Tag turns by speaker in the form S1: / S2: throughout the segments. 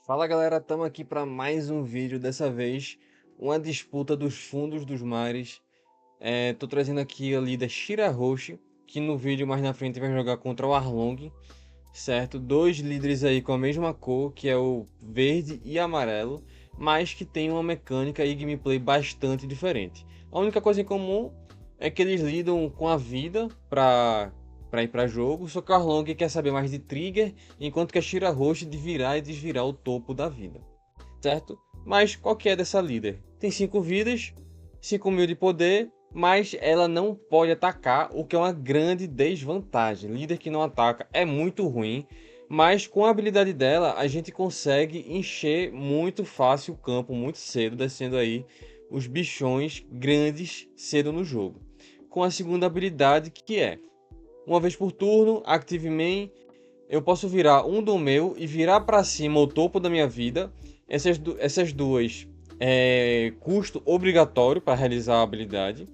S1: Fala galera, estamos aqui para mais um vídeo, dessa vez uma disputa dos fundos dos mares. Tô trazendo aqui a líder Shirahoshi, que no vídeo mais na frente vai jogar contra o Arlong, certo? Dois líderes aí com a mesma cor, que é o verde e amarelo, mas que tem uma mecânica e gameplay bastante diferente. A única coisa em comum é que eles lidam com a vida para ir para jogo, só que o Arlong quer saber mais de trigger, enquanto que a Shirahoshi de virar e desvirar o topo da vida, certo? Mas qual que é dessa líder? Tem 5 vidas, 5.000 de poder, mas ela não pode atacar, o que é uma grande desvantagem. Líder que não ataca é muito ruim, mas com a habilidade dela a gente consegue encher muito fácil o campo muito cedo, descendo aí os bichões grandes cedo no jogo. Com a segunda habilidade, que é uma vez por turno, Active Main, eu posso virar um do meu e virar para cima o topo da minha vida. Essas duas custo obrigatório para realizar a habilidade.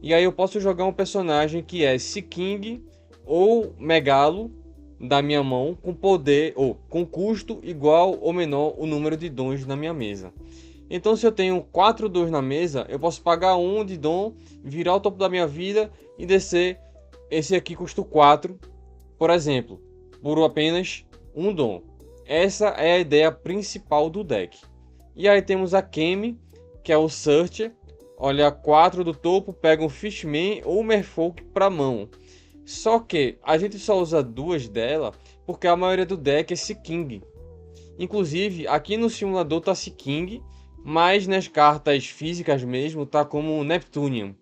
S1: E aí eu posso jogar um personagem que é Seaking ou Megalo da minha mão com poder ou com custo igual ou menor o número de dons na minha mesa. Então se eu tenho 4 dons na mesa, eu posso pagar um de dom, virar o topo da minha vida e descer. Esse aqui custa 4, por exemplo, por apenas um dom. Essa é a ideia principal do deck. E aí temos a Kemi, que é o Searcher. Olha, 4 do topo, pega um Fishman ou Merfolk para mão. Só que a gente só usa 2 dela porque a maioria do deck é Seaking. Inclusive, aqui no simulador tá Seaking, mas nas cartas físicas mesmo tá como Neptunian.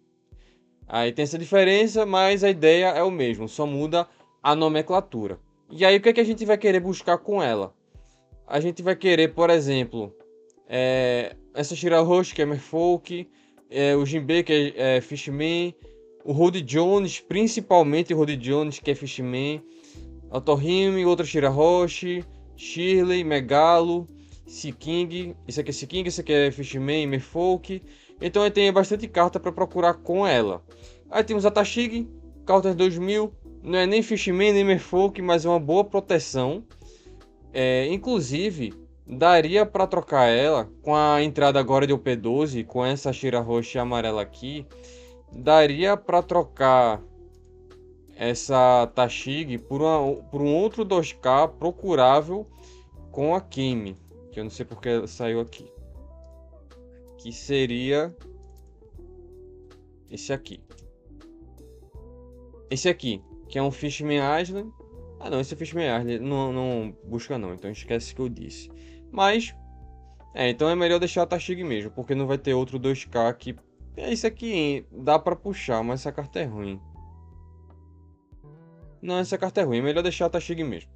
S1: Aí tem essa diferença, mas a ideia é o mesmo, só muda a nomenclatura. E aí o que é que a gente vai querer buscar com ela? A gente vai querer, por exemplo, essa Shirahoshi, que é Merfolk, o Jinbei, que é Fishman, o Rudy Jones, principalmente o Rudy Jones, que é Fishman, a Torrime, outra Shirahoshi, Shirley, Megalo, Seaking, esse aqui é Seaking, esse aqui é Fishman, Merfolk. Então aí tem bastante carta para procurar com ela. Aí temos a Tashig, cartas 2000, não é nem Fishman nem Merfolk, mas é uma boa proteção. Inclusive, daria para trocar ela com a entrada agora de OP12, com essa Shirahoshi amarela aqui. Daria para trocar essa Tashig por um outro 2K procurável com a Kemi, que eu não sei porque ela saiu aqui. Que seria esse aqui. Esse aqui, que é um Fishman Island. Ah não, esse é Fishman Island, não busca não, então esquece que eu disse. Mas, então é melhor deixar a Tashig mesmo, porque não vai ter outro 2K que... Esse aqui dá pra puxar, mas essa carta é ruim. Não, essa carta é ruim, é melhor deixar a Tashig mesmo.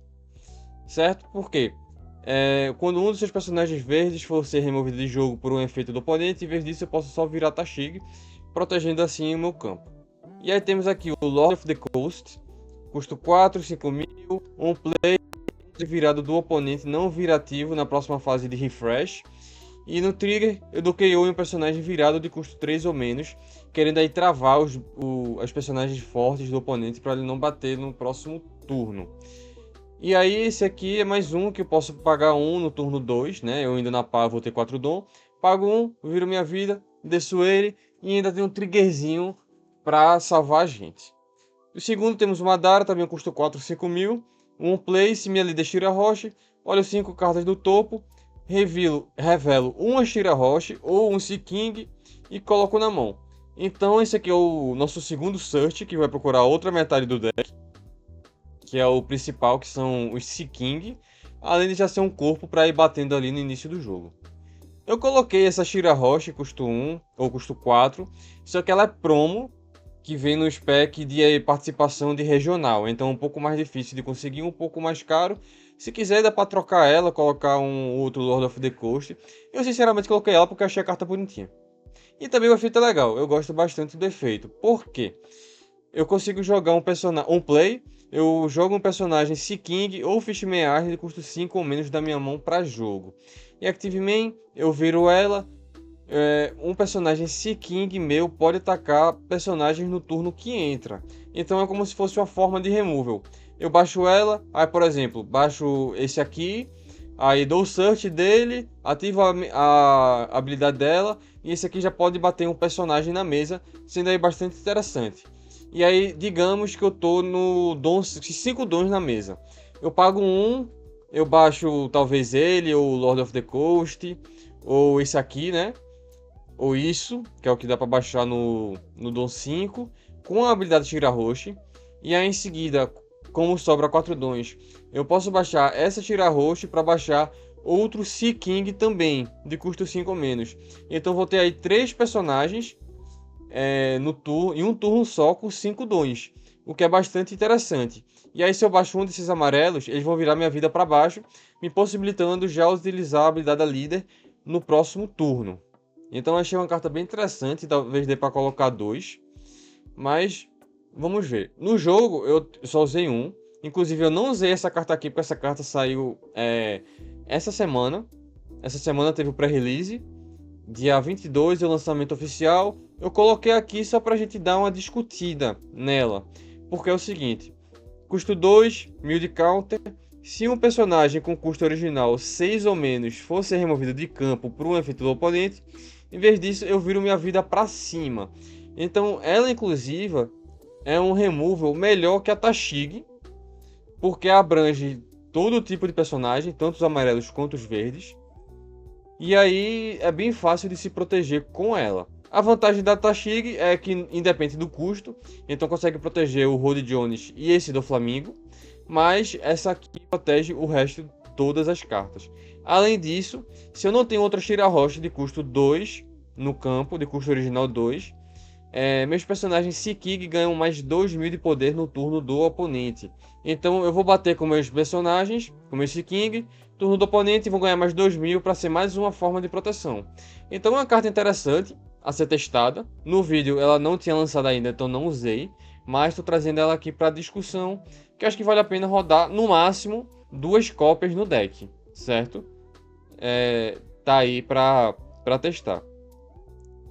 S1: Certo? Por quê? Quando um dos seus personagens verdes for ser removido de jogo por um efeito do oponente, em vez disso eu posso só virar Tashig, protegendo assim o meu campo. E aí temos aqui o Lord of the Coast, custo 4, 5.000, um play virado do oponente não virativo na próxima fase de refresh. E no trigger eu dou KO em um personagem virado de custo 3 ou menos, querendo aí travar os personagens fortes do oponente para ele não bater no próximo turno. E aí esse aqui é mais um que eu posso pagar um no turno 2, né? Eu indo na pá vou ter 4 dom. Pago um, viro minha vida, desço ele e ainda tem um triggerzinho para salvar a gente. O segundo temos o Madara, também custa 4, 5.000. Um place, minha líder Shirahoshi. Olho 5 cartas do topo. Revelo uma Shirahoshi ou um Seaking e coloco na mão. Então esse aqui é o nosso segundo search, que vai procurar outra metade do deck, que é o principal, que são os Seaking, além de já ser um corpo para ir batendo ali no início do jogo. Eu coloquei essa Shirahoshi, custo 1 ou custo 4, só que ela é promo, que vem no spec de participação de regional, então é um pouco mais difícil de conseguir, um pouco mais caro. Se quiser dá para trocar ela, colocar um outro Lord of the Coast. Eu sinceramente coloquei ela porque achei a carta bonitinha. E também o efeito é legal, eu gosto bastante do efeito. Por quê? Eu consigo jogar um play, eu jogo um personagem Seaking ou Fishman Island de custo 5 ou menos da minha mão para jogo. E Active Main, eu viro ela. Um personagem Seaking meu pode atacar personagens no turno que entra. Então é como se fosse uma forma de removal. Eu baixo ela, aí por exemplo, baixo esse aqui, Aí dou o search dele, ativo a habilidade dela, e esse aqui já pode bater um personagem na mesa, sendo aí bastante interessante. E aí, digamos que eu tô no 5 dons na mesa. Eu pago um, eu baixo talvez ele, ou Lord of the Coast, ou esse aqui, né? Ou isso, que é o que dá para baixar no Dom 5, com a habilidade Shirahoshi. E aí em seguida, como sobra 4 dons, eu posso baixar essa Shirahoshi para baixar outro Sea King também, de custo 5 ou menos. Então vou ter aí 3 personagens no turno, em um turno só com 5 dons, o que é bastante interessante. E aí se eu baixo um desses amarelos, eles vão virar minha vida para baixo, me possibilitando já utilizar a habilidade da líder no próximo turno. Então eu achei uma carta bem interessante, talvez dê para colocar 2, mas vamos ver. No jogo eu só usei um, inclusive eu não usei essa carta aqui porque essa carta saiu essa semana. Essa semana teve o pré-release, dia 22 é o lançamento oficial. Eu coloquei aqui só pra gente dar uma discutida nela, porque é o seguinte: custo 2, 1000 de counter. Se um personagem com custo original 6 ou menos fosse removido de campo por um efeito do oponente, em vez disso eu viro minha vida pra cima. Então ela inclusive é um removal melhor que a Tashig, porque abrange todo tipo de personagem, tanto os amarelos quanto os verdes. E aí é bem fácil de se proteger com ela. A vantagem da Tashig é que independe do custo, então consegue proteger o Rod Jones e esse do Flamengo, mas essa aqui protege o resto de todas as cartas. Além disso, se eu não tenho outra Shirahoshi de custo 2 no campo, de custo original 2, meus personagens Seeking ganham mais 2000 de poder no turno do oponente. Então eu vou bater com meus personagens, com meus Seeking, turno do oponente vão ganhar mais 2000 para ser mais uma forma de proteção. Então é uma carta interessante a ser testada. No vídeo ela não tinha lançado ainda, então não usei, mas estou trazendo ela aqui para discussão, que acho que vale a pena rodar no máximo 2 cópias no deck, certo? Tá aí para testar.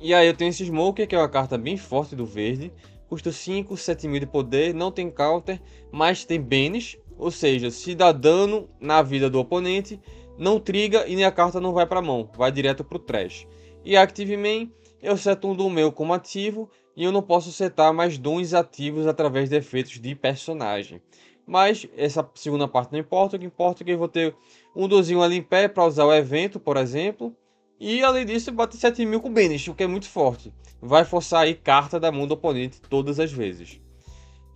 S1: E aí eu tenho esse Smoker, que é uma carta bem forte do verde. Custa 5, 7000 de poder, não tem counter, mas tem banish. Ou seja, se dá dano na vida do oponente, não triga e nem a carta não vai para mão, vai direto pro trash. E Active Main, eu seto um do meu como ativo e eu não posso setar mais dons ativos através de efeitos de personagem. Mas essa segunda parte não importa, o que importa é que eu vou ter um dozinho ali em pé para usar o evento, por exemplo. E além disso, bate 7000 com Banish, o que é muito forte. Vai forçar aí carta da mão do oponente todas as vezes.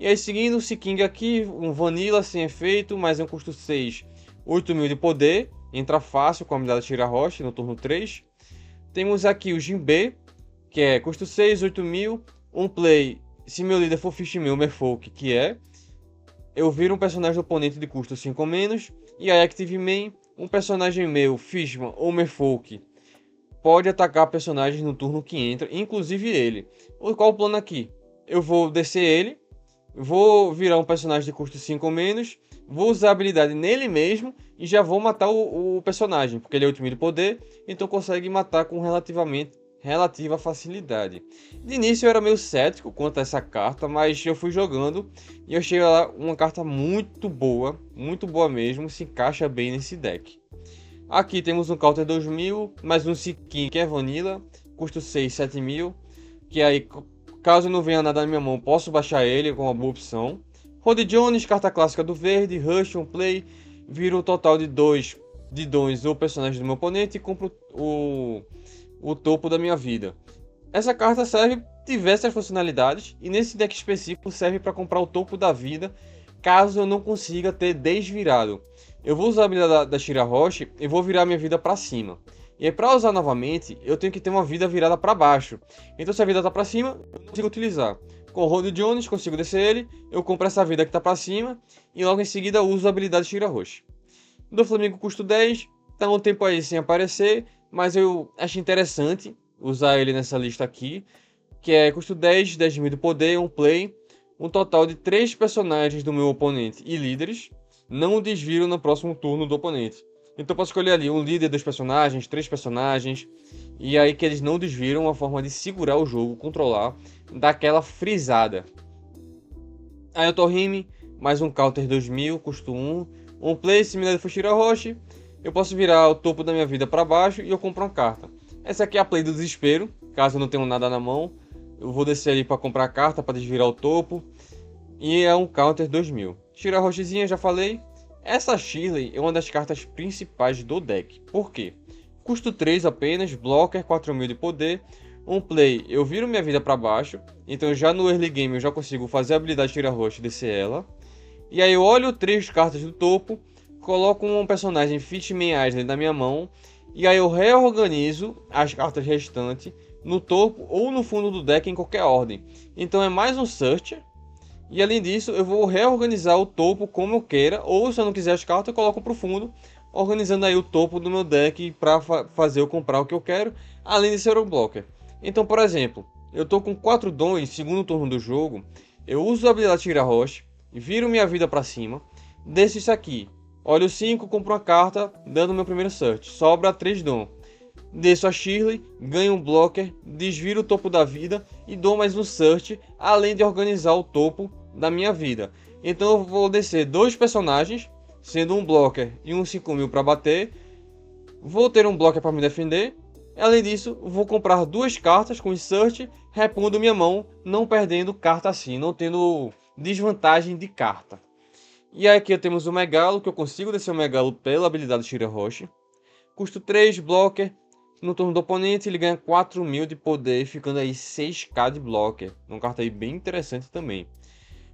S1: E aí seguindo o Seeking aqui, um Vanilla sem efeito, mais um custo 6, 8000 de poder. Entra fácil com a habilidade Shirahoshi no turno 3. Temos aqui o Jinbe, que é custo 6, 8000. Um play, se meu líder for Fishman Merfolk, que é. Eu viro um personagem do oponente de custo 5 ou menos. E aí Active Main, um personagem meu, Fishman ou Merfolk, pode atacar personagens no turno que entra, inclusive ele. Qual o plano aqui? Eu vou descer ele, vou virar um personagem de custo 5 ou menos, vou usar a habilidade nele mesmo e já vou matar o personagem, porque ele é 8000 de poder, então consegue matar com relativa facilidade. De início eu era meio cético quanto a essa carta, mas eu fui jogando e eu achei ela uma carta muito boa mesmo, se encaixa bem nesse deck. Aqui temos um Counter 2000, mais um Seeking que é Vanilla, custo 6, 7000, que aí, caso não venha nada na minha mão, posso baixar ele com uma boa opção. Rod Jones, carta clássica do verde, Rush, um play, viro um total de 2 de dons o personagem do meu oponente e compro o topo da minha vida. Essa carta serve diversas funcionalidades e nesse deck específico serve para comprar o topo da vida, caso eu não consiga ter desvirado. Eu vou usar a habilidade da Shirahoshi e vou virar minha vida para cima. E aí para usar novamente, eu tenho que ter uma vida virada para baixo. Então se a vida tá para cima, eu não consigo utilizar. Com o Rod Jones, consigo descer ele, eu compro essa vida que tá para cima e logo em seguida uso a habilidade Shirahoshi. Do Flamengo custo 10, tá um tempo aí sem aparecer, mas eu acho interessante usar ele nessa lista aqui, que é custo 10, 10.000 de poder, um play, um total de 3 personagens do meu oponente e líderes não desviram no próximo turno do oponente. Então eu posso escolher ali um líder, 2 personagens, 3 personagens, e aí que eles não desviram, uma forma de segurar o jogo, controlar, daquela frisada. Aí o Torrime, mais um Counter 2000, custo 1, um play similar de Shirahoshi, eu posso virar o topo da minha vida para baixo e eu compro uma carta. Essa aqui é a play do desespero, caso eu não tenha nada na mão. Eu vou descer ali para comprar a carta, para desvirar o topo. E é um counter 2000. Tira a rochezinha, já falei. Essa Shirley é uma das cartas principais do deck. Por quê? Custo 3 apenas, blocker, 4000 de poder. Um play, eu viro minha vida para baixo. Então já no early game eu já consigo fazer a habilidade Tira Roche e descer ela. E aí eu olho 3 cartas do topo. Coloco um personagem Fishman Island na minha mão. E aí eu reorganizo as cartas restantes no topo ou no fundo do deck em qualquer ordem. Então é mais um Searcher. E além disso, eu vou reorganizar o topo como eu queira, ou se eu não quiser as cartas, eu coloco para o fundo, organizando aí o topo do meu deck para fazer eu comprar o que eu quero, além de ser um blocker. Então, por exemplo, eu tô com 4 dons, segundo turno do jogo, eu uso a habilidade Tira Roche, viro minha vida para cima, desço isso aqui, olho 5, compro uma carta, dando meu primeiro search, sobra 3 dons. Desço a Shirley, ganho um blocker, desviro o topo da vida e dou mais um search, além de organizar o topo da minha vida. Então eu vou descer 2 personagens, sendo um blocker e um 5000 para bater. Vou ter um blocker para me defender. Além disso, vou comprar 2 cartas com search, repondo minha mão, não perdendo carta assim, não tendo desvantagem de carta. E aqui temos o Megalo, que eu consigo descer o Megalo pela habilidade Tira Roche. Custo 3, blocker. No turno do oponente ele ganha 4000 de poder, ficando aí 6k de blocker. Uma carta aí bem interessante também.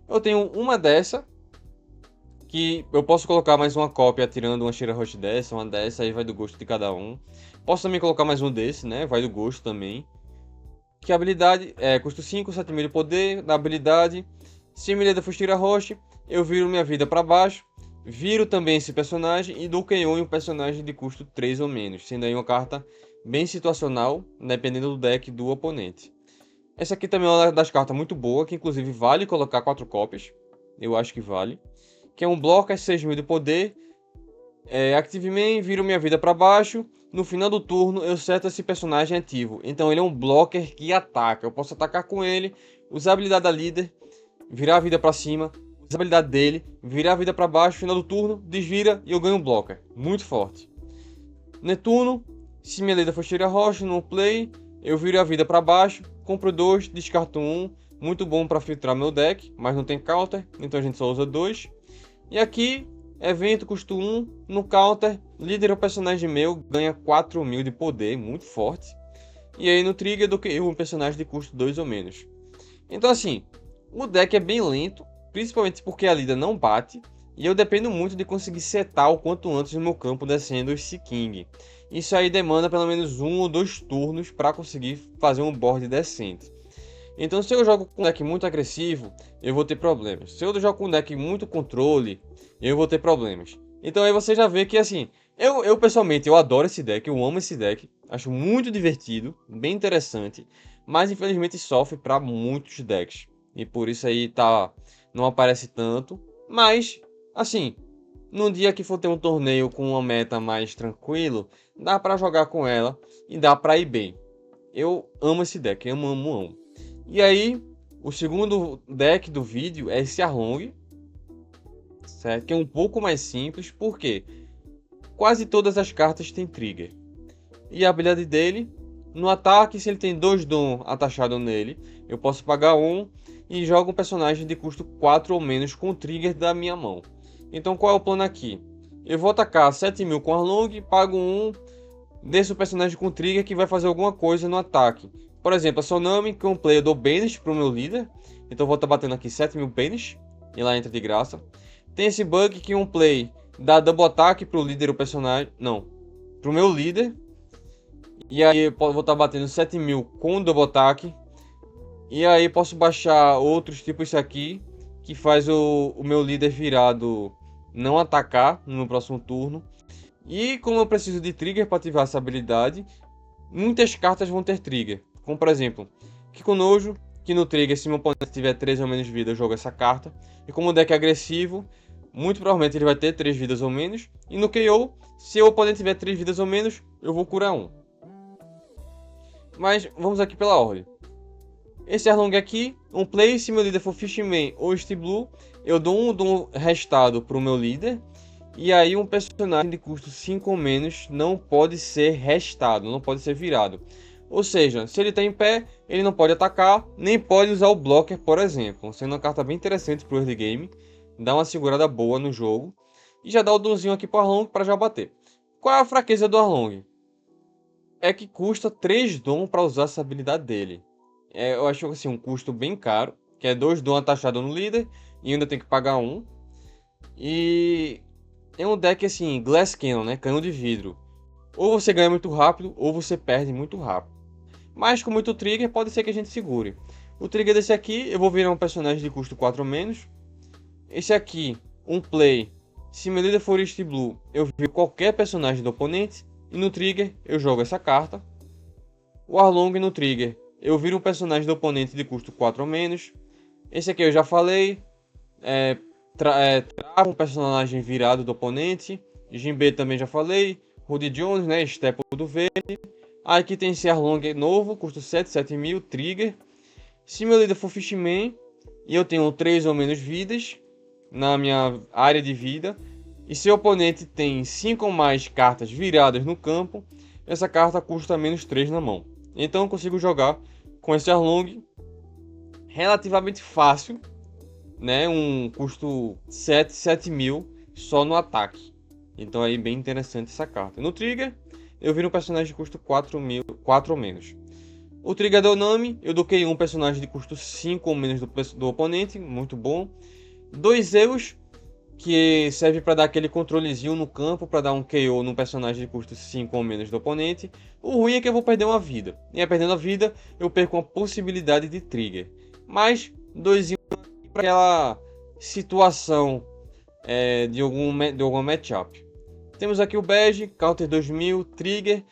S1: Eu tenho uma dessa, que eu posso colocar mais uma cópia tirando uma Tira Roche dessa, uma dessa, aí vai do gosto de cada um. Posso também colocar mais um desse, né? Vai do gosto também. Que a habilidade é custo 5, 7000 de poder. Na habilidade, se minha leda for Tira Roche, eu viro minha vida para baixo. Viro também esse personagem e dou KO em um personagem de custo 3 ou menos, sendo aí uma carta bem situacional, dependendo do deck do oponente. Essa aqui também é uma das cartas muito boa, que inclusive vale colocar 4 cópias. Eu acho que vale. Que é um blocker, 6000 de poder. Active Man, viro minha vida para baixo. No final do turno eu seto esse personagem ativo. Então ele é um blocker que ataca. Eu posso atacar com ele, usar a habilidade da líder, virar a vida para cima. Usar a habilidade dele, virar a vida para baixo. Final do turno, desvira e eu ganho um blocker. Muito forte. Netuno, se minha líder for Tira Roche no play, eu viro a vida para baixo. Compro 2, descarto 1. Muito bom para filtrar meu deck, mas não tem counter, então a gente só usa 2. E aqui, evento custo 1. No counter, líder é o personagem meu, ganha 4000 de poder, muito forte. E aí no trigger do que um personagem de custo 2 ou menos. Então assim, o deck é bem lento, principalmente porque a líder não bate. E eu dependo muito de conseguir setar o quanto antes no meu campo descendo o Sea King. Isso aí demanda pelo menos 1 ou 2 turnos para conseguir fazer um board decente. Então se eu jogo com um deck muito agressivo, eu vou ter problemas. Se eu jogo com um deck muito controle, eu vou ter problemas. Então aí você já vê que assim, eu pessoalmente eu adoro esse deck, eu amo esse deck. Acho muito divertido, bem interessante. Mas infelizmente sofre para muitos decks. E por isso aí não aparece tanto. Mas, assim, num dia que for ter um torneio com uma meta mais tranquilo, dá pra jogar com ela e dá pra ir bem. Eu amo esse deck, amo. E aí, o segundo deck do vídeo é esse Arlong, certo? Que é um pouco mais simples, porque quase todas as cartas têm trigger. E a habilidade dele, no ataque, se ele tem 2 dom atachado nele, eu posso pagar 1 e jogo um personagem de custo 4 ou menos com trigger da minha mão. Então qual é o plano aqui? Eu vou atacar 7000 com Arlong, pago 1, desço o personagem com trigger que vai fazer alguma coisa no ataque. Por exemplo, a Sonami, que é um play, eu dou banish para o meu líder. Então eu vou estar batendo aqui 7000 banish, e lá entra de graça. Tem esse bug que um play dá double ataque para o líder, o personagem... Não, para o meu líder. E aí eu vou estar batendo 7000 com double ataque. E aí posso baixar outros, tipo esse aqui, que faz o meu líder virado não atacar no próximo turno. E como eu preciso de trigger para ativar essa habilidade, muitas cartas vão ter trigger. Como por exemplo, Kikunojo, que no trigger, se meu oponente tiver 3 ou menos vida, eu jogo essa carta. E como o deck é agressivo, muito provavelmente ele vai ter 3 vidas ou menos. E no KO, se o oponente tiver 3 vidas ou menos, eu vou curar 1. Mas vamos aqui pela ordem. Esse Arlong aqui, um play, se meu líder for Fishman ou Steel Blue, eu dou um dom restado para o meu líder. E aí um personagem de custo 5 ou menos não pode ser restado, não pode ser virado. Ou seja, se ele está em pé, ele não pode atacar, nem pode usar o blocker, por exemplo. Sendo uma carta bem interessante para o early game. Dá uma segurada boa no jogo. E já dá o donzinho aqui para o Arlong para já bater. Qual é a fraqueza do Arlong? É que custa 3 dom para usar essa habilidade dele. Eu acho assim, um custo bem caro. Que é 2 dom atachado no líder. E ainda tem que pagar um. E é um deck assim, Glass Cannon, né? Canhão de vidro. Ou você ganha muito rápido, ou você perde muito rápido. Mas com muito trigger, pode ser que a gente segure. O trigger desse aqui, eu vou virar um personagem de custo 4 ou menos. Esse aqui, um play. Se meu líder for East Blue, eu viro qualquer personagem do oponente. E no trigger, eu jogo essa carta. O Arlong no trigger, eu viro um personagem do oponente de custo 4 ou menos. Esse aqui eu já falei. Trava um personagem virado do oponente. Jinbe também já falei. Rudy Jones, né? Step do verde. Aqui tem esse Arlong novo, custo 7 mil, trigger. Se meu líder for Fishman e eu tenho 3 ou menos vidas na minha área de vida, e seu oponente tem 5 ou mais cartas viradas no campo, essa carta custa menos 3 na mão. Então eu consigo jogar com esse Arlong relativamente fácil, né? Um custo 7 mil só no ataque. Então aí bem interessante essa carta. No trigger, eu viro um personagem de custo 4 mil, 4 ou menos. O trigger do Nami, eu doquei um personagem de custo 5 ou menos do oponente, muito bom. 2 Zeus, que serve para dar aquele controlezinho no campo, para dar um KO num personagem de custo 5 ou menos do oponente. O ruim é que eu vou perder uma vida. E aí, perdendo a vida, eu perco uma possibilidade de trigger. Mas, 2 para aquela situação de alguma matchup. Temos aqui o Bege, Counter 2000, Trigger.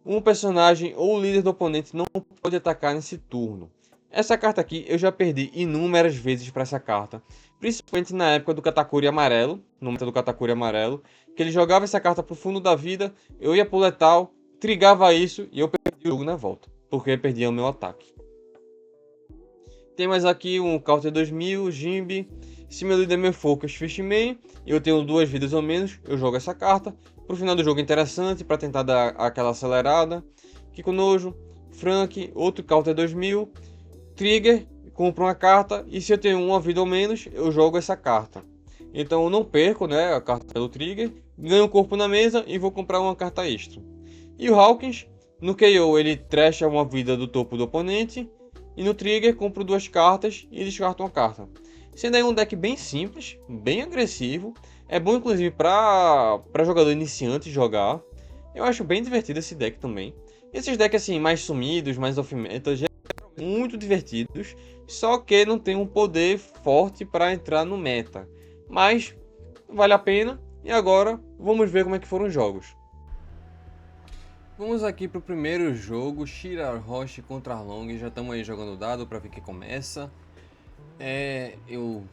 S1: Um personagem ou líder do oponente não pode atacar nesse turno. Essa carta aqui eu já perdi inúmeras vezes para essa carta. Principalmente na época do Katakuri amarelo, no meta do Katakuri amarelo. Que ele jogava essa carta pro fundo da vida, eu ia pro letal, trigava isso e eu perdi o jogo na volta. Porque eu perdia o meu ataque. Temos aqui um Counter 2000, Jimby. Se meu líder me focus Fishman, eu tenho 2 vidas ou menos, eu jogo essa carta. Pro final do jogo interessante, para tentar dar aquela acelerada. Kikunojo, Frank, outro Counter 2000. Trigger, compro uma carta. E se eu tenho uma vida ou menos, eu jogo essa carta. Então eu não perco, né, a carta do Trigger. Ganho um corpo na mesa e vou comprar uma carta extra. E o Hawkins, no KO ele trecha uma vida do topo do oponente. E no Trigger compro 2 cartas e descarto uma carta. Sendo aí um deck bem simples, bem agressivo. É bom inclusive para jogador iniciante jogar. Eu acho bem divertido esse deck também. Esses decks assim, mais sumidos, mais off-meta, geralmente muito divertidos. Só que não tem um poder forte para entrar no meta. Mas vale a pena. E agora vamos ver como é que foram os jogos. Vamos aqui para o primeiro jogo, Shirahoshi contra Arlong. Já estamos aí jogando o dado para ver que começa. Eu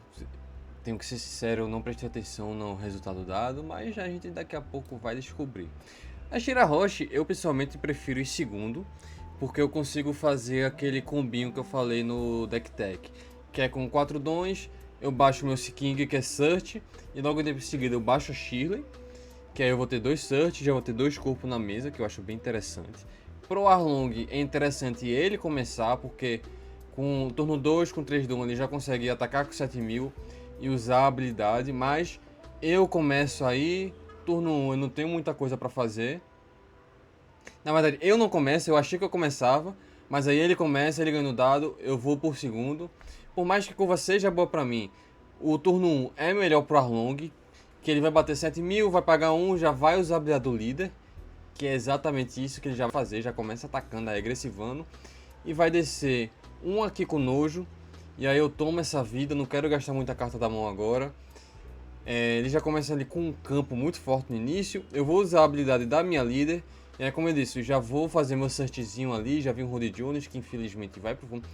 S1: tenho que ser sincero, eu não prestei atenção no resultado dado, mas a gente daqui a pouco vai descobrir. A Shirahoshi, eu pessoalmente prefiro em segundo, porque eu consigo fazer aquele combinho que eu falei no Deck Tech, que é com 4 dons, eu baixo meu Seeking, que é Search, e logo em seguida eu baixo a Shirley, que aí eu vou ter 2 Search, já vou ter 2 corpos na mesa, que eu acho bem interessante. Pro Arlong é interessante ele começar, porque com turno 2, com 3 dom, ele já consegue atacar com 7 mil e usar a habilidade, mas eu começo aí, turno 1 eu não tenho muita coisa para fazer. Na verdade, eu não começo, eu achei que eu começava, mas aí ele começa, ele ganha no dado, eu vou por segundo. Por mais que a curva seja boa para mim, o turno 1 é melhor pro Arlong, que ele vai bater 7 mil, vai pagar 1, já vai usar a habilidade do líder, que é exatamente isso que ele já vai fazer, já começa atacando aí, agressivando, e vai descer um aqui com nojo, e aí eu tomo essa vida, não quero gastar muita carta da mão agora. Ele já começa ali com um campo muito forte no início, eu vou usar a habilidade da minha líder, e aí como eu disse, eu já vou fazer meu searchzinho ali, já vi um Rudy Jones que infelizmente vai pro fundo,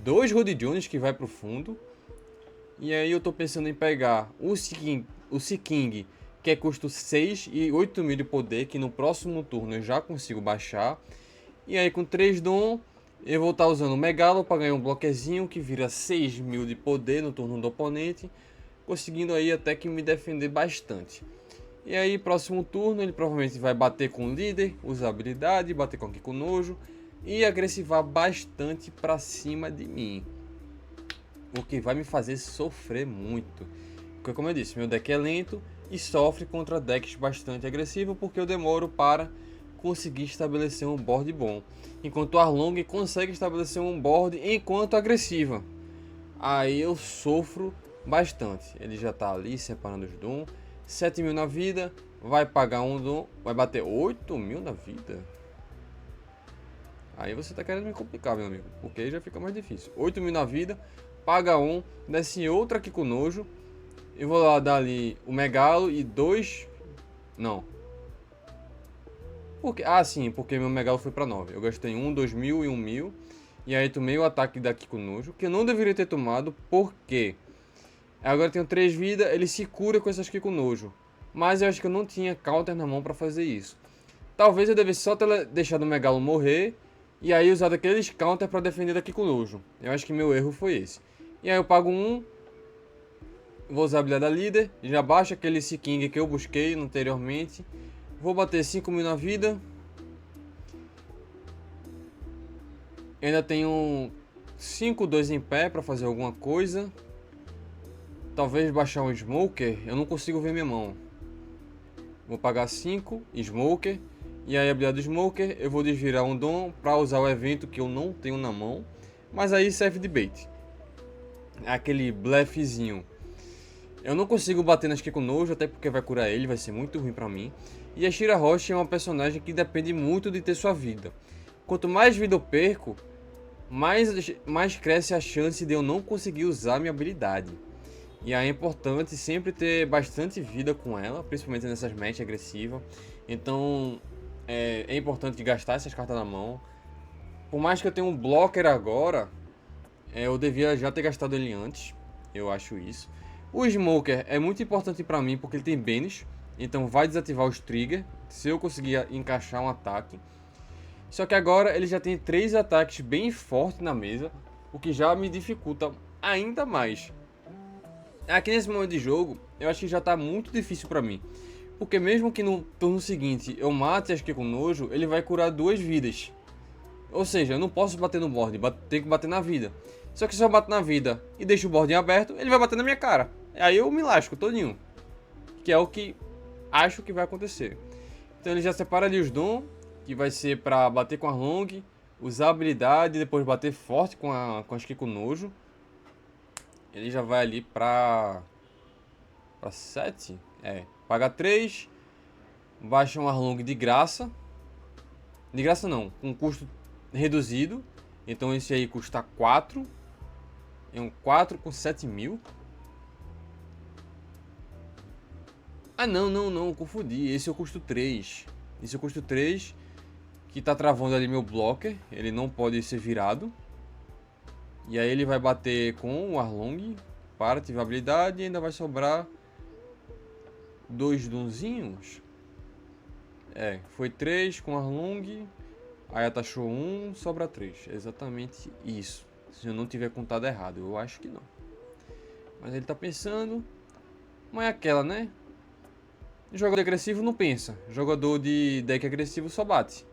S1: 2 Rudy Jones que vai pro fundo, e aí eu tô pensando em pegar o Seeking, que é custo 6 e 8 mil de poder, que no próximo turno eu já consigo baixar, e aí com 3 dom, eu vou estar usando o Megalo para ganhar um bloquezinho que vira 6 mil de poder no turno do oponente, conseguindo aí até que me defender bastante. E aí, próximo turno, ele provavelmente vai bater com o líder, usar habilidade, bater com Kikunojo e agressivar bastante pra cima de mim. O que vai me fazer sofrer muito. Porque, como eu disse, meu deck é lento e sofre contra decks bastante agressivos porque eu demoro para conseguir estabelecer um board bom. Enquanto o Arlong consegue estabelecer um board enquanto agressiva. Aí eu sofro bastante. Ele já tá ali separando os Doom. 7.000 na vida, vai pagar um Doom, vai bater 8.000 na vida. Aí você tá querendo me complicar, meu amigo, porque aí já fica mais difícil. 8.000 na vida, paga um, desce outra aqui com nojo. Eu vou lá dar ali o Megalo e dois... Não. Porque... Ah, sim, porque meu Megalo foi pra 9. Eu gastei 2.000 e 1.000. E aí tomei o ataque daqui com nojo, que eu não deveria ter tomado, porque... Agora eu tenho 3 vidas, ele se cura com essas aqui com nojo. Mas eu acho que eu não tinha counter na mão pra fazer isso. Talvez eu devesse só ter deixado o Megalo morrer e aí usar aqueles counter pra defender daqui com nojo. Eu acho que meu erro foi esse. E aí eu pago um. Vou usar a habilidade da líder. Já baixo aquele Seaking que eu busquei anteriormente. Vou bater 5.000 na vida. Eu ainda tenho 5-2 em pé pra fazer alguma coisa. Talvez baixar um Smoker. Eu não consigo ver minha mão. Vou pagar 5 Smoker. E aí a habilidade do Smoker eu vou desvirar um Dom para usar o evento que eu não tenho na mão. Mas aí serve de bait. Aquele blefzinho. Eu não consigo bater nas Kikunojo, até porque vai curar ele, vai ser muito ruim pra mim. E a Shirahoshi é uma personagem que depende muito de ter sua vida. Quanto mais vida eu perco, mais cresce a chance de eu não conseguir usar minha habilidade. E aí é importante sempre ter bastante vida com ela, principalmente nessas matches agressivas. Então é importante gastar essas cartas na mão. Por mais que eu tenha um blocker agora, eu devia já ter gastado ele antes. Eu acho isso. O Smoker é muito importante pra mim porque ele tem banish. Então vai desativar os triggers se eu conseguir encaixar um ataque. Só que agora ele já tem 3 ataques bem fortes na mesa, o que já me dificulta ainda mais. Aqui nesse momento de jogo, eu acho que já tá muito difícil pra mim. Porque mesmo que no turno seguinte eu mate as Kikunojo, ele vai curar 2 vidas. Ou seja, eu não posso bater no board, tenho que bater na vida. Só que se eu bato na vida e deixo o board aberto, ele vai bater na minha cara. Aí eu me lasco todinho. Que é o que acho que vai acontecer. Então ele já separa ali os Dom, que vai ser pra bater com a Long, usar a habilidade e depois bater forte com as Kikunojo. Ele já vai ali pra 7. Paga 3. Baixa um Arlong de graça. De graça não, com custo reduzido. Então esse aí custa 4. É um 4 com 7.000. Ah não, confundi. Esse eu custo 3. Esse eu custo 3. Que tá travando ali meu blocker. Ele não pode ser virado. E aí ele vai bater com o Arlong para ativar a habilidade e ainda vai sobrar 2 dunzinhos. Foi 3 com Arlong. Aí atachou 1, sobra 3. Exatamente isso. Se eu não tiver contado errado, eu acho que não. Mas ele tá pensando. Mas é aquela, né? Jogador agressivo não pensa. Jogador de deck agressivo só bate.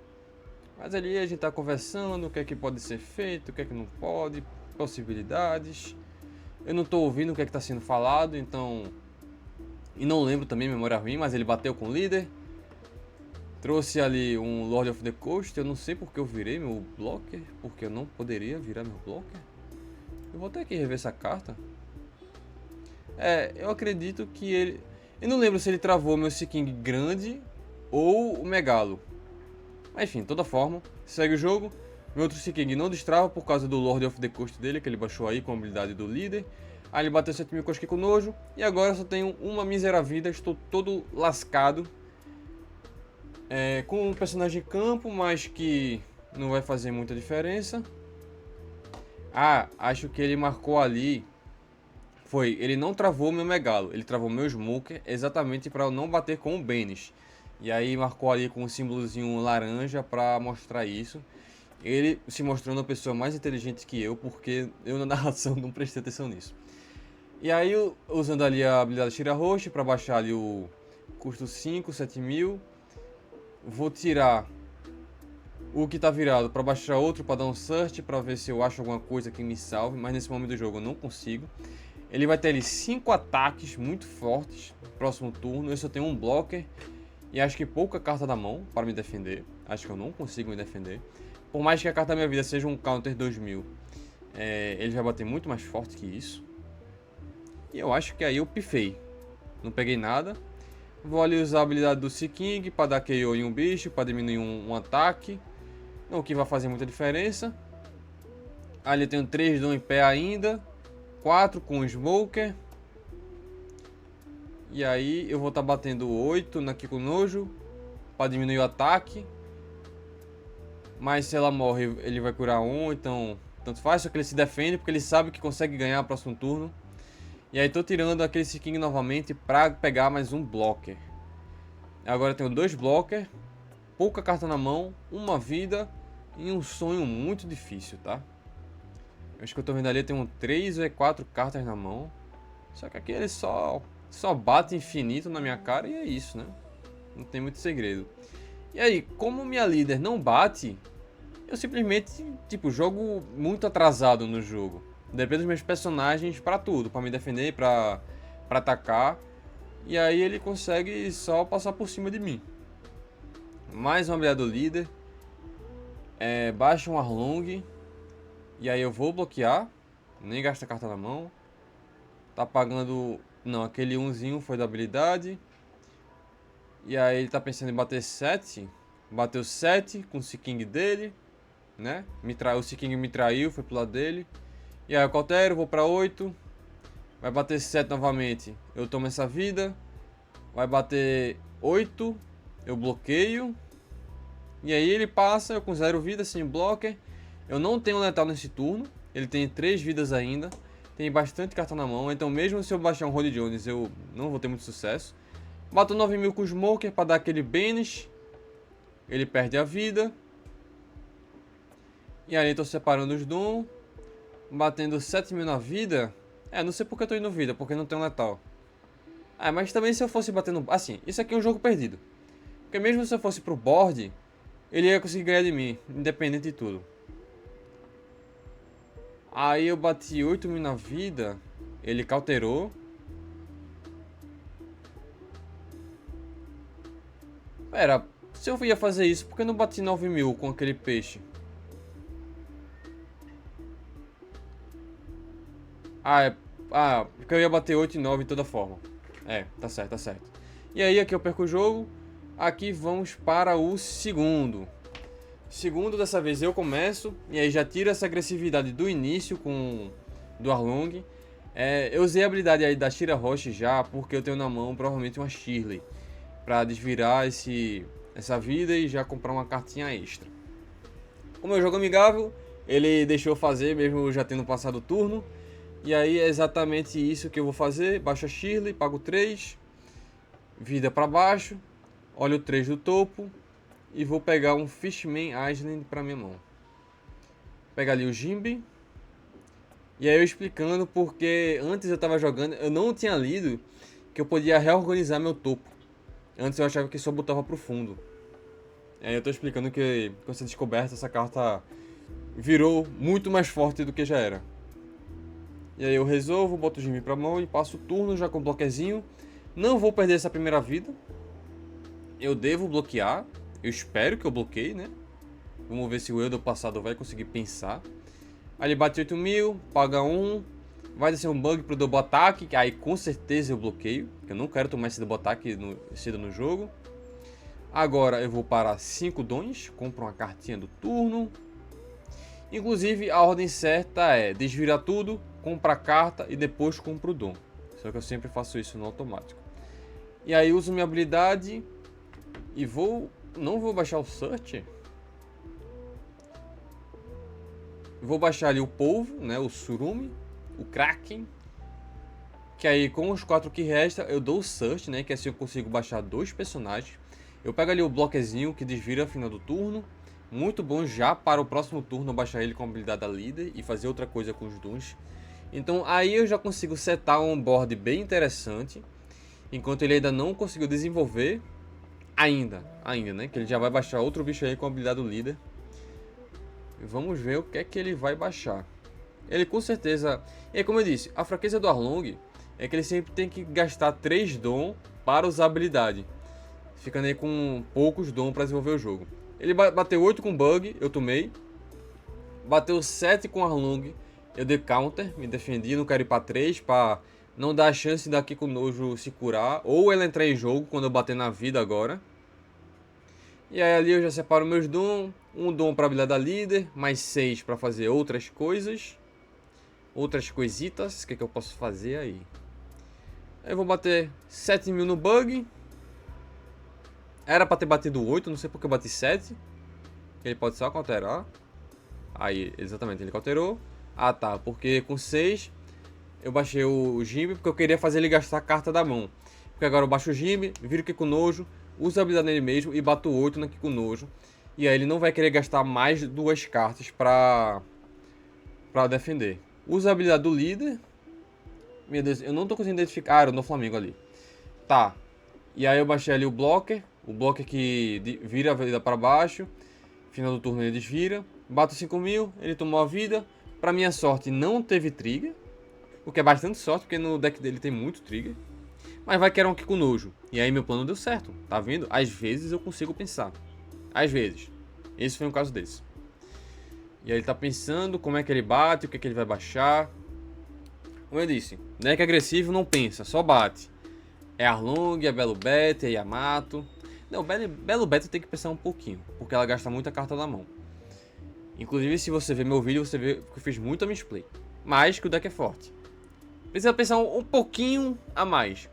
S1: Mas ali a gente tá conversando, o que é que pode ser feito, o que é que não pode, possibilidades. Eu não tô ouvindo o que é que tá sendo falado, então... E não lembro também, memória ruim, mas ele bateu com o líder. Trouxe ali um Lord of the Coast, eu não sei porque eu virei meu blocker, porque eu não poderia virar meu blocker. Eu vou ter que rever essa carta. Eu acredito que ele... Eu não lembro se ele travou meu Seaking grande ou o Megalo. Mas enfim, de toda forma, segue o jogo. Meu outro Seaking não destrava por causa do Lord of the Coast dele, que ele baixou aí com a habilidade do líder. Aí ele bateu 7.000 com com nojo. E agora eu só tenho uma mísera vida, estou todo lascado. Com um personagem de campo, mas que não vai fazer muita diferença. Acho que ele marcou ali. Ele não travou meu Megalo, ele travou meu Smoker exatamente para eu não bater com o Banish. E aí marcou ali com um símbolozinho laranja para mostrar isso. Ele se mostrando uma pessoa mais inteligente que eu, porque eu na narração não prestei atenção nisso. E aí usando ali a habilidade Shirahoshi para baixar ali o Custo 5, 7.000. Vou tirar o que tá virado para baixar outro, para dar um search, para ver se eu acho alguma coisa que me salve. Mas nesse momento do jogo eu não consigo. Ele vai ter ali 5 ataques muito fortes no próximo turno. Eu só tenho um blocker e acho que pouca carta da mão para me defender. Acho que eu não consigo me defender. Por mais que a carta da minha vida seja um counter 2000, ele vai bater muito mais forte que isso. E eu acho que aí eu pifei. Não peguei nada. Vou ali usar a habilidade do Sea King para dar KO em um bicho, para diminuir um ataque. O que vai fazer muita diferença. Ali eu tenho 3 dom em pé ainda. 4 com o Smoker. E aí eu vou estar batendo 8 na Kikunojo para diminuir o ataque. Mas se ela morre, ele vai curar 1, então tanto faz, só que ele se defende porque ele sabe que consegue ganhar no próximo turno. E aí tô tirando aquele Sea King novamente para pegar mais um blocker. Agora eu tenho 2 blockers, pouca carta na mão, uma vida e um sonho muito difícil, tá? Eu acho que eu tô vendo ali, eu tenho 3 ou 4 cartas na mão. Só que aqui ele só bate infinito na minha cara e é isso, né? Não tem muito segredo. E aí, como minha líder não bate, eu simplesmente, tipo, jogo muito atrasado no jogo. Depende dos meus personagens pra tudo, pra me defender, pra atacar. E aí ele consegue só passar por cima de mim. Mais uma habilidade do líder. Baixa um Arlong. E aí eu vou bloquear. Nem gasta carta na mão. Tá pagando... Não, aquele 1zinho foi da habilidade. E aí ele tá pensando em bater 7. Bateu 7 com o Sea King dele, né? O Sea King me traiu, foi pro lado dele. E aí eu cautero, vou pra 8. Vai bater 7 novamente, eu tomo essa vida. Vai bater 8, eu bloqueio. E aí ele passa, eu com 0 vida, sem blocker. Eu não tenho letal nesse turno. Ele tem 3 vidas ainda. Tem bastante carta na mão, então mesmo se eu baixar um Rod Jones, eu não vou ter muito sucesso. Bato 9.000 com o Smoker para dar aquele banish. Ele perde a vida. E aí tô separando os Doom. Batendo 7.000 na vida. Não sei porque eu tô indo vida, porque não tem letal. Mas também se eu fosse batendo... Assim, isso aqui é um jogo perdido. Porque mesmo se eu fosse pro board, ele ia conseguir ganhar de mim, independente de tudo. Aí eu bati 8.000 na vida. Ele cauterou. Pera, se eu ia fazer isso, por que eu não bati 9.000 com aquele peixe? Porque eu ia bater 8 e 9 de toda forma. Tá certo, tá certo. E aí aqui eu perco o jogo. Aqui vamos para o segundo. Segundo, dessa vez eu começo. E aí já tiro essa agressividade do início com do Arlong. Eu usei a habilidade aí da Shira Roche já, porque eu tenho na mão provavelmente uma Shirley, pra desvirar essa vida e já comprar uma cartinha extra. Como é um jogo amigável, ele deixou fazer mesmo eu já tendo passado o turno. E aí é exatamente isso que eu vou fazer. Baixo a Shirley, pago 3. Vida para baixo. Olho o 3 do topo. E vou pegar um Fishman Island para minha mão. Pega ali o Jimby. E aí eu explicando porque antes eu tava jogando, eu não tinha lido que eu podia reorganizar meu topo. Antes eu achava que só botava pro fundo. Aí eu tô explicando que com essa descoberta essa carta virou muito mais forte do que já era. E aí eu resolvo, boto o Jimmy pra mão e passo o turno já com o bloquezinho. Não vou perder essa primeira vida. Eu devo bloquear. Eu espero que eu bloqueie, né? Vamos ver se o Eldo passado vai conseguir pensar. Aí ele bate 8.000, paga 1. Vai descer um bug pro double ataque, que aí com certeza eu bloqueio. Porque eu não quero tomar esse double ataque cedo no jogo. Agora eu vou para 5 dons. Compro uma cartinha do turno. Inclusive a ordem certa é desvirar tudo, compra a carta e depois compro o dom. Só que eu sempre faço isso no automático. E aí uso minha habilidade e não vou baixar o search. Vou baixar ali o polvo, né, o surumi, o kraken. Que aí com os 4 que resta eu dou o search, né, que assim eu consigo baixar 2 personagens. Eu pego ali o bloquezinho que desvira no final do turno. Muito bom já para o próximo turno baixar ele com a habilidade da líder e fazer outra coisa com os dons. Então aí eu já consigo setar um board bem interessante. Enquanto ele ainda não conseguiu desenvolver. Ainda, né? Que ele já vai baixar outro bicho aí com a habilidade do líder. Vamos ver o que é que ele vai baixar. Ele com certeza... E como eu disse, a fraqueza do Arlong é que ele sempre tem que gastar 3 dom para usar a habilidade. Ficando aí com poucos dom para desenvolver o jogo. Ele bateu 8 com bug, eu tomei. Bateu 7 com Arlong, eu dei counter, me defendi, não quero ir para 3 para não dar a chance daqui com o Nojo se curar. Ou ela entrar em jogo quando eu bater na vida agora. E aí ali eu já separo meus dom. Um dom para habilidade da líder, mais 6 para fazer outras coisas. Outras coisitas, o que, que eu posso fazer aí? Eu vou bater 7.000 no bug. Era para ter batido 8, não sei porque eu bati 7. Ele pode só cauterar. Aí, exatamente, ele cauterou. Ah tá, porque com 6 eu baixei o Jimbe porque eu queria fazer ele gastar a carta da mão. Porque agora eu baixo o Jimbe, viro o Nojo, uso a habilidade nele mesmo e bato 8 no Nojo. E aí ele não vai querer gastar mais 2 cartas pra defender. Usa a habilidade do líder. Meu Deus, eu não tô conseguindo identificar. Ah, era no Flamengo ali. Tá. E aí eu baixei ali o blocker. O blocker que vira a vida pra baixo. Final do turno ele desvira. Bato 5.000, ele tomou a vida. Pra minha sorte não teve trigger. O que é bastante sorte, porque no deck dele tem muito trigger. Mas vai que era um Nojo. E aí meu plano deu certo. Tá vendo? Às vezes eu consigo pensar. Às vezes. Esse foi um caso desse. E aí ele tá pensando como é que ele bate, o que é que ele vai baixar. Como eu disse, deck agressivo não pensa, só bate. É Arlong, é Belo Bet, é Yamato. Não, Belo Bet tem que pensar um pouquinho, porque ela gasta muita carta na mão. Inclusive, se você ver meu vídeo, você vê que eu fiz muita misplay. Mas que o deck é forte. Precisa pensar um pouquinho a mais.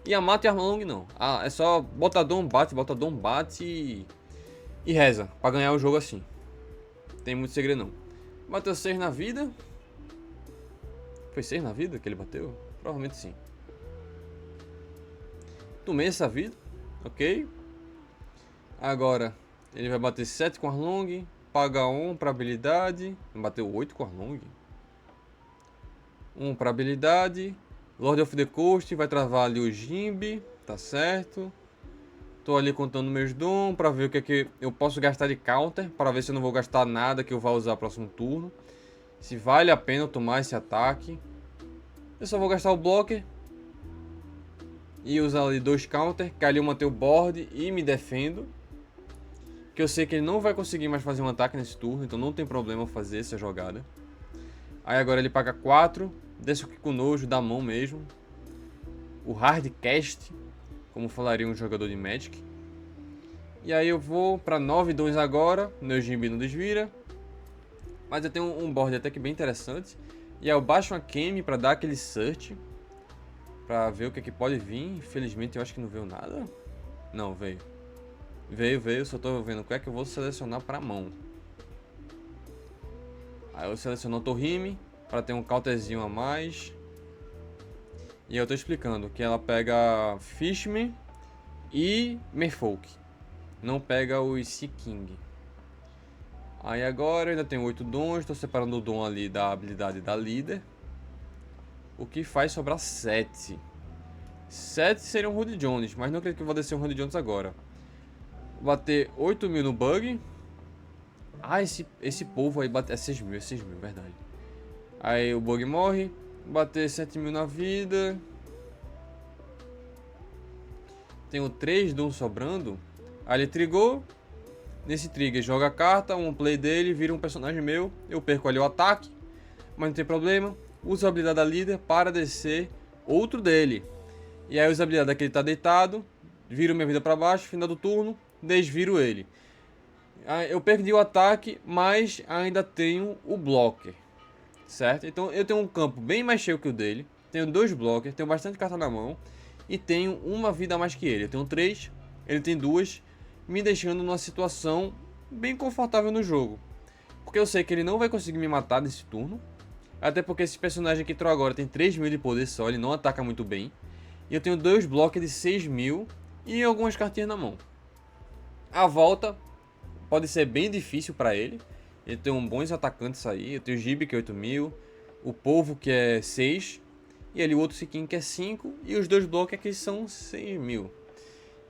S1: Yamato e Arlong não. Ah, é só botador bate e reza pra ganhar o jogo assim. Tem muito segredo não. Bateu 6 na vida. Foi 6 na vida que ele bateu? Provavelmente sim. Tomei essa vida. Ok. Agora ele vai bater 7 com Arlong. Paga 1 pra habilidade. Bateu 8 com Arlong. 1 pra habilidade. Lord of the Coast. Vai travar ali o Jimbe. Tá certo. Tô ali contando meus dons pra ver o que é que eu posso gastar de counter. Para ver se eu não vou gastar nada que eu vá usar no próximo turno. Se vale a pena eu tomar esse ataque. Eu só vou gastar o blocker. E usar ali 2 counter. Que ali eu manter o board e me defendo. Que eu sei que ele não vai conseguir mais fazer um ataque nesse turno. Então não tem problema fazer essa jogada. Aí agora ele paga 4. Desce o Nojo da mão mesmo. O hardcast, como falaria um jogador de Magic. E aí eu vou para 9 dons agora. Meu Jimbe não desvira. Mas eu tenho um board até que bem interessante. E aí eu baixo uma Kemi para dar aquele search. Pra ver o que é que pode vir. Infelizmente eu acho que não veio nada. Não, veio. Veio. Só tô vendo o que é que eu vou selecionar pra mão. Aí eu seleciono o Torrime. Pra ter um counterzinho a mais. E eu tô explicando que ela pega Fishman e Merfolk. Não pega o Sea King. Aí agora eu ainda tenho 8 dons. Estou separando o dom ali da habilidade da líder. O que faz sobrar 7. 7 seria um Rudy Jones, mas não acredito que eu vou descer um Rudy Jones agora. Vou bater 8.000 no bug. Ah, esse povo aí bate... é 6.000, verdade. Aí o bug morre. Bater 7.000 na vida. Tenho 3 dons sobrando. Aí ele trigou. Nesse trigger joga a carta, um play dele, vira um personagem meu. Eu perco ali o ataque, mas não tem problema. Uso a habilidade da líder para descer outro dele. E aí uso a habilidade daquele que tá deitado. Viro minha vida para baixo, final do turno, desviro ele. Eu perdi o ataque, mas ainda tenho o blocker. Certo? Então eu tenho um campo bem mais cheio que o dele. Tenho 2 blockers, tenho bastante carta na mão. E tenho uma vida a mais que ele. Eu tenho 3, ele tem 2. Me deixando numa situação bem confortável no jogo. Porque eu sei que ele não vai conseguir me matar nesse turno. Até porque esse personagem que entrou agora tem 3.000 de poder só, ele não ataca muito bem. E eu tenho 2 blocos de 6.000 e algumas cartinhas na mão. A volta pode ser bem difícil para ele. Ele tem bons atacantes aí. Eu tenho o Jimbe que é 8.000. O Povo que é 6. E ali o outro sequinho que é 5. E os dois blocos aqui são 6.000.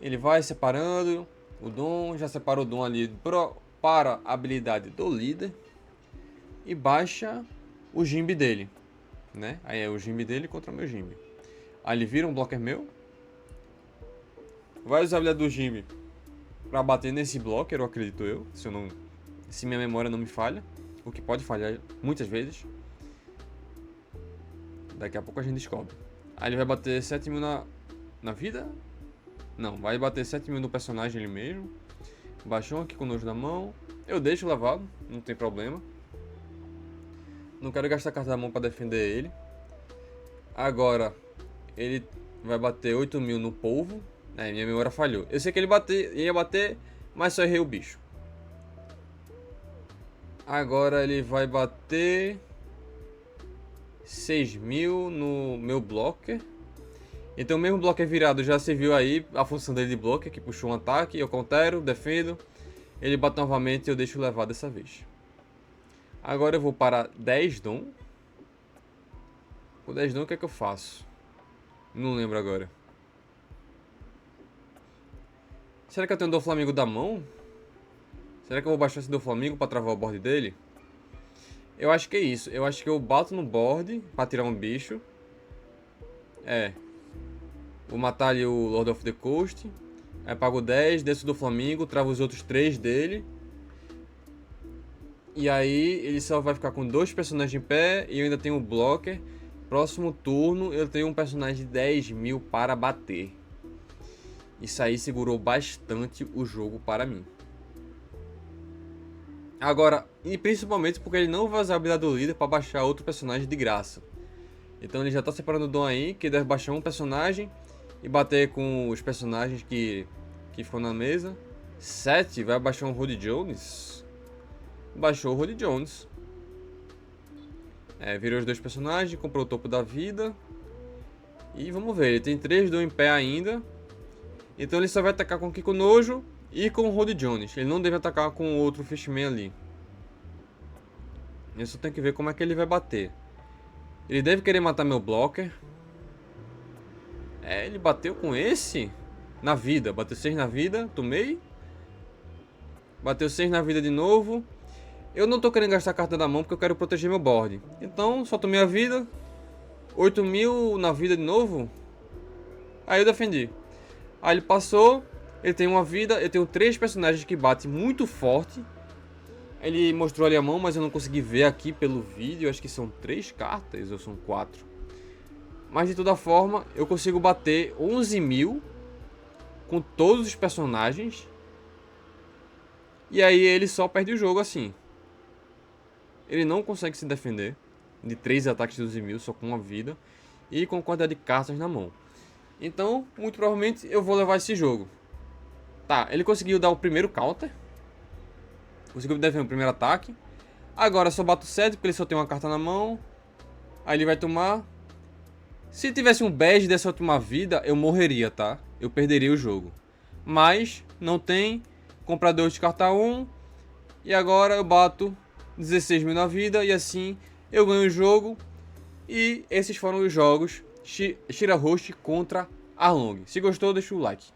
S1: Ele vai separando o dom. Já separa o dom ali para a habilidade do líder. E baixa o Jimbe dele, né? Aí é o Jimbe dele contra o meu Jimbe. Aí ele vira um blocker meu. Vai usar a habilidade do Jimbe pra bater nesse blocker, eu acredito eu. Se minha memória não me falha. O que pode falhar muitas vezes. Daqui a pouco a gente descobre. Aí ele vai bater 7.000 na vida. Não, vai bater 7.000 no personagem ele mesmo. Baixou aqui com o nojo na mão. Eu deixo levado, não tem problema. Não quero gastar a carta da mão pra defender ele. Agora, ele vai bater 8.000 no polvo. Minha memória falhou. Eu sei que ele ia bater, mas só errei o bicho. Agora ele vai bater 6.000 no meu blocker. Então, mesmo blocker virado já se viu aí a função dele de blocker, que puxou um ataque. Eu countero, defendo. Ele bate novamente e eu deixo levar dessa vez. Agora eu vou para 10 dom. Com 10 dom o que é que eu faço? Não lembro agora. Será que eu tenho o do Flamengo da mão? Será que eu vou baixar esse do Flamengo para travar o board dele? Eu acho que é isso. Eu acho que eu bato no board para tirar um bicho. Vou matar ali o Lord of the Coast. Aí pago 10, desço do Flamengo, travo os outros 3 dele. E aí ele só vai ficar com 2 personagens em pé e eu ainda tenho um blocker. Próximo turno eu tenho um personagem de 10.000 para bater. Isso aí segurou bastante o jogo para mim. Agora, e principalmente porque ele não vai usar a habilidade do líder para baixar outro personagem de graça. Então ele já está separando o dom aí, que deve baixar um personagem e bater com os personagens que ficam na mesa. 7 vai baixar um Rody Jones. Baixou o Rody Jones. Virou os 2 personagens, comprou o topo da vida. E vamos ver, ele tem 3 dom em pé ainda. Então ele só vai atacar com o Kiko Nojo e com o Rody Jones. Ele não deve atacar com o outro Fishman ali. Eu só tenho que ver como é que ele vai bater. Ele deve querer matar meu blocker. Ele bateu com esse na vida. Bateu 6 na vida, tomei. Bateu 6 na vida de novo. Eu não tô querendo gastar a carta da mão porque eu quero proteger meu board. Então, só tomei a vida. 8.000 na vida de novo. Aí eu defendi. Aí ele passou. Ele tem uma vida. Eu tenho 3 personagens que batem muito forte. Ele mostrou ali a mão, mas eu não consegui ver aqui pelo vídeo. Acho que são 3 cartas ou são 4. Mas de toda forma, eu consigo bater 11.000 com todos os personagens. E aí ele só perde o jogo assim. Ele não consegue se defender de 3 ataques de 12.000 só com uma vida e com quantidade de cartas na mão. Então, muito provavelmente eu vou levar esse jogo. Tá, ele conseguiu dar o primeiro counter. Conseguiu defender o primeiro ataque. Agora só bato 7 porque ele só tem uma carta na mão. Aí ele vai tomar. Se tivesse um badge dessa última vida, eu morreria, tá? Eu perderia o jogo. Mas não tem. Comprador de carta 1. E agora eu bato 16.000 na vida. E assim eu ganho o jogo. E esses foram os jogos Shirahoshi contra Arlong. Se gostou, deixa o like.